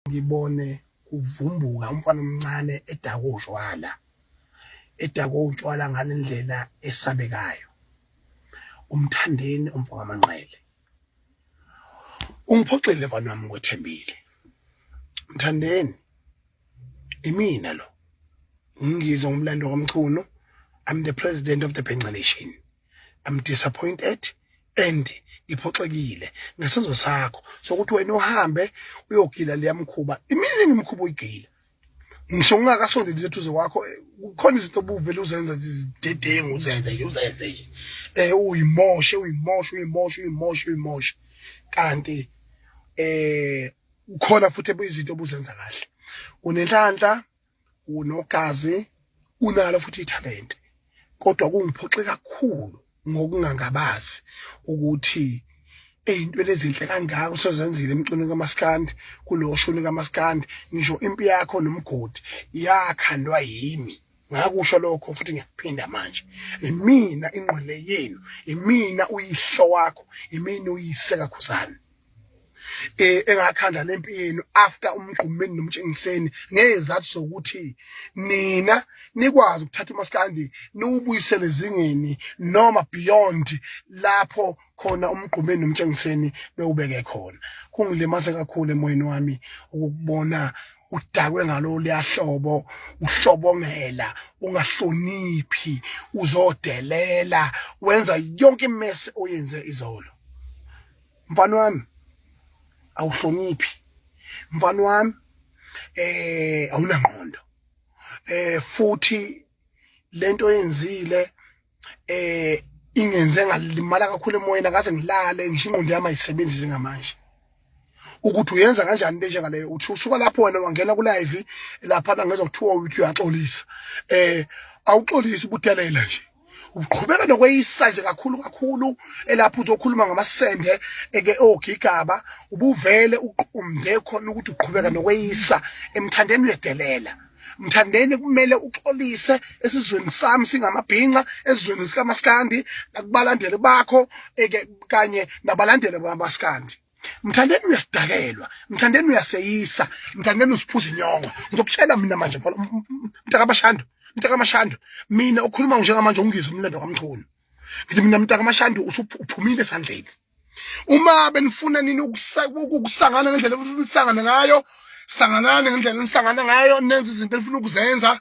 ngibone kuvumbuka umfana omncane edakwa utshwala ngalendlela esabekayo. Umthandeni umfaka amanqele ungiphoxile mfana wami ngothembile. Mthandeni imina lo Ungizwe umlando kaMchunu. I'm the president of the Bhenca Nation. I'm disappointed and ngiphoxekile ngesenzo sakho sokuthi wena uhambe uyogila leyamkhuba. Imini ngimkhuba uyigila ngisho ungakasondeli zethu kwakho kukhona izinto obuvele uzenza zidedengu uzenze nje uyimoshe kanti ukhona futhi izinto obuzenza kahle. Unenhlanhla, unogazi, unalo futhi italent, kodwa kungiphoxe kakhulu ngokungangabazi ukuthi ey'ntweni ezinhle kangaka usezenzile emculweni kaMaskandi, kulo shuni kaMaskandi, ngisho impi yakho nomgodi yakhandwa yimi. Ngakusho lokho futhi ngiyakuphinda manje, imina ingqwele yenu, imina uyihlo wakho, imina uyise kakhuzana engakhandla lempi yenu after umgqumeni nomtshengiseni ngezathu sokuthi nina nikwazi ukuthatha uMaskandi niwubuyisele ezingeni noma beyond lapho khona umgqumeni nomtshengiseni bewubeke khona. Kungilimaze kakhulu emoyeni wami ukubona udakwe ngalo liyahlobo, uhlobongela, ungahloniphi, uzodelela, wenza yonke imesi oyenze izolo. Mfana wami awuhloniphi, mfana wami awunangqondo, futhi lento oyenzile ingenze ngalimala kakhulu emoyeni, akaze ngilale ngisho ingqondo yami ayisebenzi njengamanje ukuthi uyenza kanjani into njengaleyo. Uthi usuka lapho wena wangena ku-live lapha ngezwa kuthiwa uthi uyaxolisa, awuxolisi ubudelela nje, uqhubeka nokweyisa nje kakhulu elapho uzokhuluma ngamasende ogigaba ubuvele uqumde khona ukuthi uqhubeka nokweyisa. Emthandeni uyedelela, Mthandeni kumele uxolise esizweni sami singamabhinca, esizweni sikaMaskandi, nakubalandeli bakho kanye nabalandeli bakaMaskandi. Mthandeni uyasidakelwa, Mthandeni uyaseyisa, Mthandeni usiphuza inyongo. Ngizokutshela mina manje mntakamashando, mina okhuluma njengamanje Ungizwe umlando kaMchunu, ngithi mina mntakamashando uphumile esandleni. Uma benifuna nini ukusangana ngendlela efuna ukusangana ngayo, sanganani ngendlela enisangana ngayo, nenze izinto efuna ukuzenza.